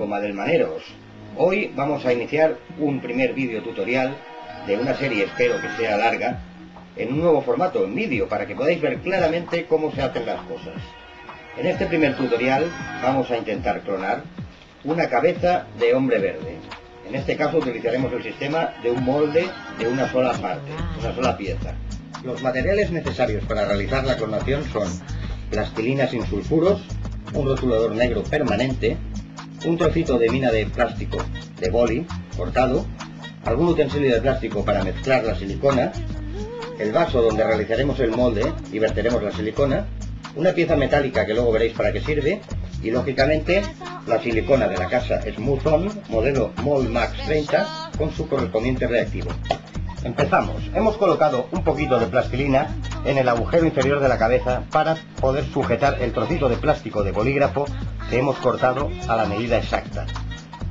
comadelmaneros. Hoy vamos a iniciar un primer vídeo tutorial de una serie, espero que sea larga, en un nuevo formato, en vídeo, para que podáis ver claramente cómo se hacen las cosas. En este primer tutorial vamos a intentar clonar una cabeza de hombre verde. En este caso utilizaremos el sistema de un molde de una sola parte, una sola pieza. Los materiales necesarios para realizar la clonación son plastilina sin sulfuros, un rotulador negro permanente, un trocito de mina de plástico de boli cortado, algún utensilio de plástico para mezclar la silicona, el vaso donde realizaremos el molde y verteremos la silicona, una pieza metálica que luego veréis para qué sirve, y lógicamente la silicona de la casa Smooth On modelo Mold Max 30 con su correspondiente reactivo. Empezamos. Hemos colocado un poquito de plastilina en el agujero inferior de la cabeza para poder sujetar el trocito de plástico de bolígrafo que hemos cortado a la medida exacta.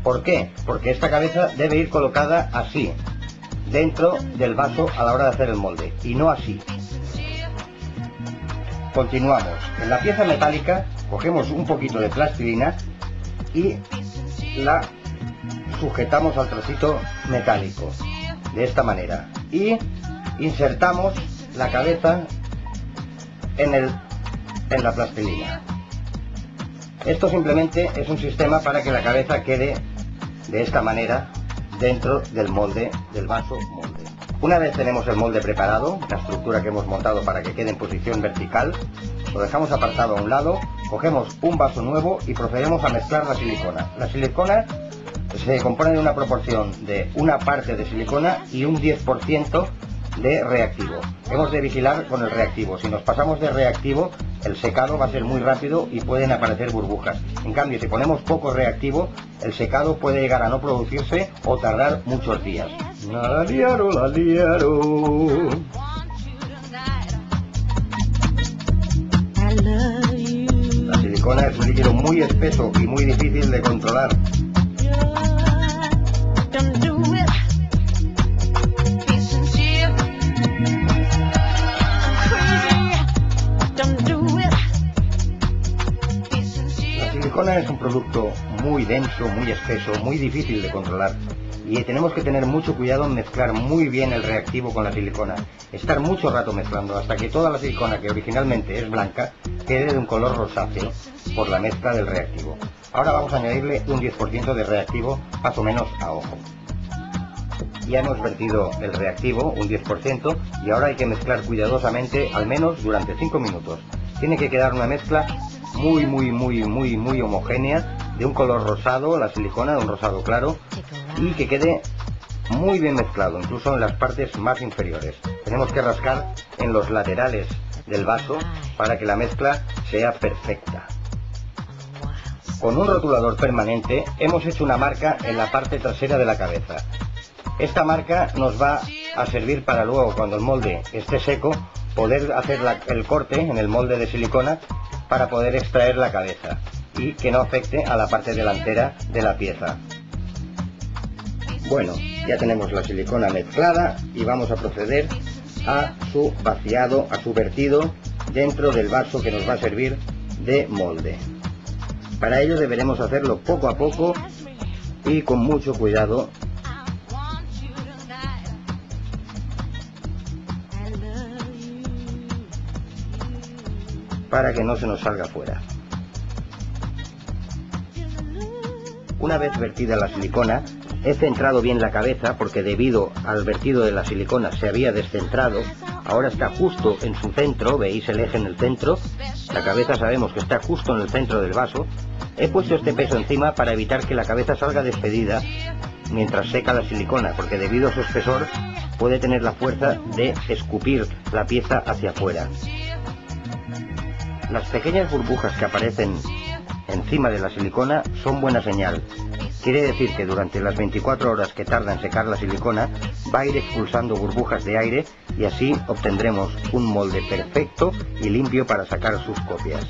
¿Por qué? Porque esta cabeza debe ir colocada así, dentro del vaso a la hora de hacer el molde, y no así. Continuamos. En la pieza metálica cogemos un poquito de plastilina y la sujetamos al trocito metálico de esta manera y insertamos la cabeza en la plastilina. Esto simplemente es un sistema para que la cabeza quede de esta manera dentro del molde, del vaso molde. Una vez tenemos el molde preparado, la estructura que hemos montado para que quede en posición vertical, lo dejamos apartado a un lado, cogemos un vaso nuevo y procedemos a mezclar la silicona. La silicona se compone de una proporción de una parte de silicona y un 10% de reactivo. Hemos de vigilar con el reactivo. Si nos pasamos de reactivo, el secado va a ser muy rápido y pueden aparecer burbujas. En cambio, si ponemos poco reactivo, el secado puede llegar a no producirse o tardar muchos días. La liaron, la liaron. La silicona es un líquido muy espeso y muy difícil de controlar. La silicona es un producto muy denso, muy espeso, muy difícil de controlar y tenemos que tener mucho cuidado en mezclar muy bien el reactivo con la silicona. Estar mucho rato mezclando hasta que toda la silicona, que originalmente es blanca, quede de un color rosáceo por la mezcla del reactivo. Ahora vamos a añadirle un 10% de reactivo más o menos a ojo. Ya hemos vertido el reactivo, un 10%, y ahora hay que mezclar cuidadosamente al menos durante 5 minutos. Tiene que quedar una mezcla muy homogénea, de un color rosado, la silicona de un rosado claro, y que quede muy bien mezclado, incluso en las partes más inferiores. Tenemos que rascar en los laterales del vaso para que la mezcla sea perfecta. Con un rotulador permanente hemos hecho una marca en la parte trasera de la cabeza. Esta marca nos va a servir para luego, cuando el molde esté seco, poder hacer el corte en el molde de silicona para poder extraer la cabeza y que no afecte a la parte delantera de la pieza. Bueno, ya tenemos la silicona mezclada y vamos a proceder a su vaciado, a su vertido dentro del vaso que nos va a servir de molde. Para ello deberemos hacerlo poco a poco y con mucho cuidado, para que no se nos salga fuera. Una vez vertida la silicona, he centrado bien la cabeza porque debido al vertido de la silicona se había descentrado. Ahora está justo en su centro, veis el eje en el centro, la cabeza sabemos que está justo en el centro del vaso. He puesto este peso encima para evitar que la cabeza salga despedida mientras seca la silicona, porque debido a su espesor puede tener la fuerza de escupir la pieza hacia afuera. Las pequeñas burbujas que aparecen encima de la silicona son buena señal. Quiere decir que durante las 24 horas que tarda en secar la silicona va a ir expulsando burbujas de aire y así obtendremos un molde perfecto y limpio para sacar sus copias.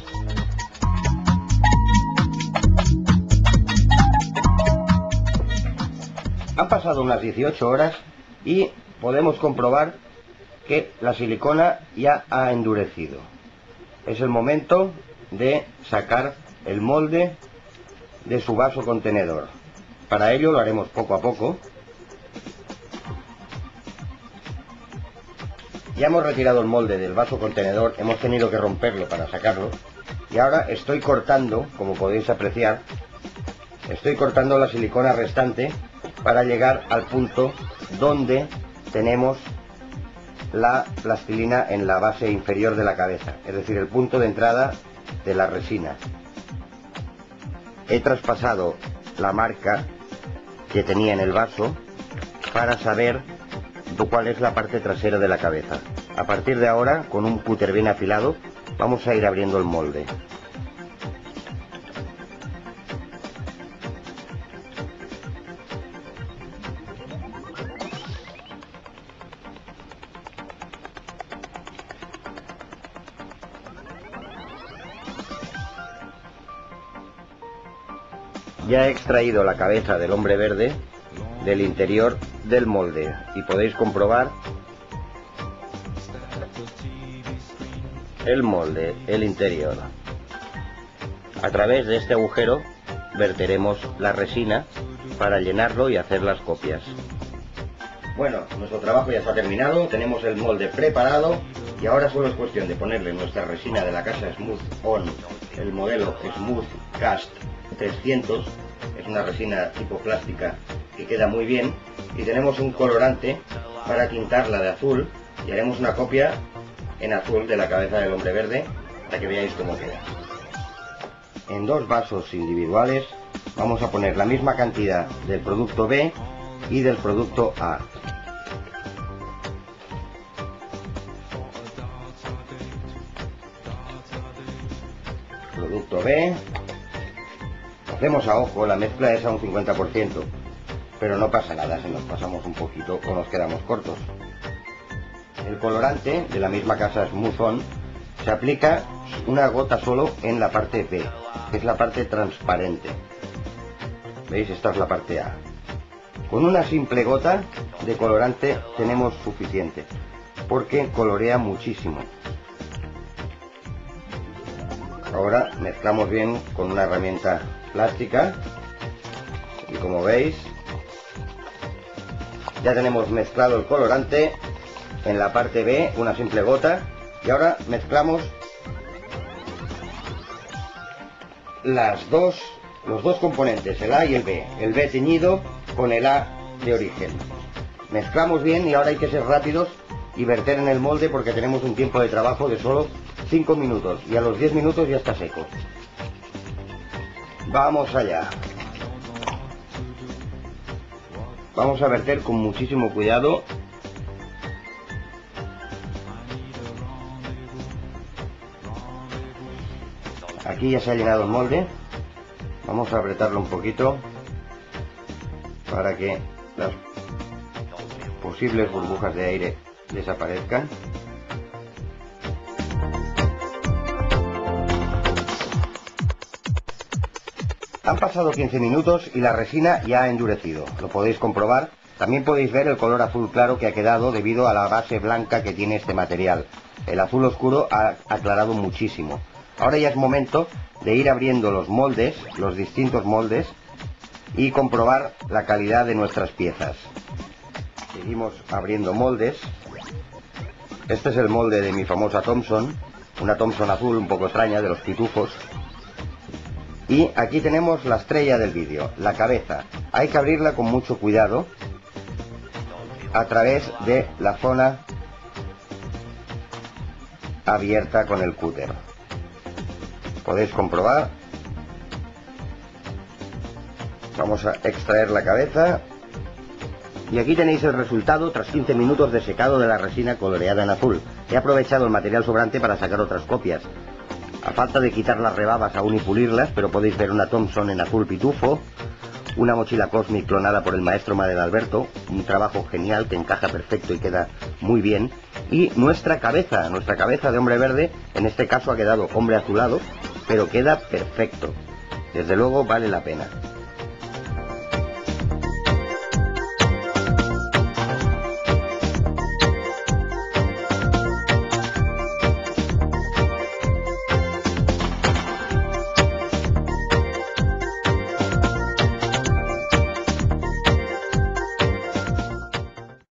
Han pasado unas 18 horas y podemos comprobar que la silicona ya ha endurecido. Es el momento de sacar el molde de su vaso contenedor. Para ello lo haremos poco a poco. Ya hemos retirado el molde del vaso contenedor, hemos tenido que romperlo para sacarlo. Y ahora estoy cortando, como podéis apreciar, estoy cortando la silicona restante para llegar al punto donde tenemos la plastilina en la base inferior de la cabeza, es decir, el punto de entrada de la resina. He traspasado la marca que tenía en el vaso para saber cuál es la parte trasera de la cabeza. A partir de ahora, con un cúter bien afilado, vamos a ir abriendo el molde. Ya he extraído la cabeza del hombre verde del interior del molde y podéis comprobar el molde, el interior. A través de este agujero verteremos la resina para llenarlo y hacer las copias. Bueno, nuestro trabajo ya está terminado, tenemos el molde preparado y ahora solo es cuestión de ponerle nuestra resina de la casa Smooth On, el modelo Smooth Cast 300, es una resina tipo plástica que queda muy bien, y tenemos un colorante para tintarla de azul y haremos una copia en azul de la cabeza del hombre verde para que veáis cómo queda. En dos vasos individuales vamos a poner la misma cantidad del producto B y del producto A. Producto B. Hacemos a ojo, la mezcla es a un 50%, pero no pasa nada si nos pasamos un poquito o nos quedamos cortos. El colorante de la misma casa Smooth On se aplica una gota solo en la parte B, que es la parte transparente. ¿Veis? Esta es la parte A. Con una simple gota de colorante tenemos suficiente, porque colorea muchísimo. Ahora mezclamos bien con una herramienta plástica y como veis ya tenemos mezclado el colorante en la parte B, una simple gota, y ahora mezclamos los dos componentes, el A y el B teñido con el A de origen. Mezclamos bien y ahora hay que ser rápidos y verter en el molde porque tenemos un tiempo de trabajo de solo 5 minutos y a los 10 minutos ya está seco. Vamos allá. Vamos a verter con muchísimo cuidado. Aquí ya se ha llenado el molde. Vamos a apretarlo un poquito para que las posibles burbujas de aire desaparezcan. Han pasado 15 minutos y la resina ya ha endurecido, lo podéis comprobar. También podéis ver el color azul claro que ha quedado debido a la base blanca que tiene este material. El azul oscuro ha aclarado muchísimo. Ahora ya es momento de ir abriendo los moldes, los distintos moldes, y comprobar la calidad de nuestras piezas. Seguimos abriendo moldes. Este es el molde de mi famosa Thompson, una Thompson azul un poco extraña de los pitufos. Y aquí tenemos la estrella del vídeo, la cabeza. Hay que abrirla con mucho cuidado a través de la zona abierta con el cúter. Podéis comprobar. Vamos a extraer la cabeza. Y aquí tenéis el resultado tras 15 minutos de secado de la resina coloreada en azul. He aprovechado el material sobrante para sacar otras copias. A falta de quitar las rebabas aún y pulirlas, pero podéis ver una Thompson en azul pitufo, una mochila Cosmic clonada por el maestro Madel Alberto, un trabajo genial que encaja perfecto y queda muy bien, y nuestra cabeza de hombre verde, en este caso ha quedado hombre azulado, pero queda perfecto. Desde luego vale la pena.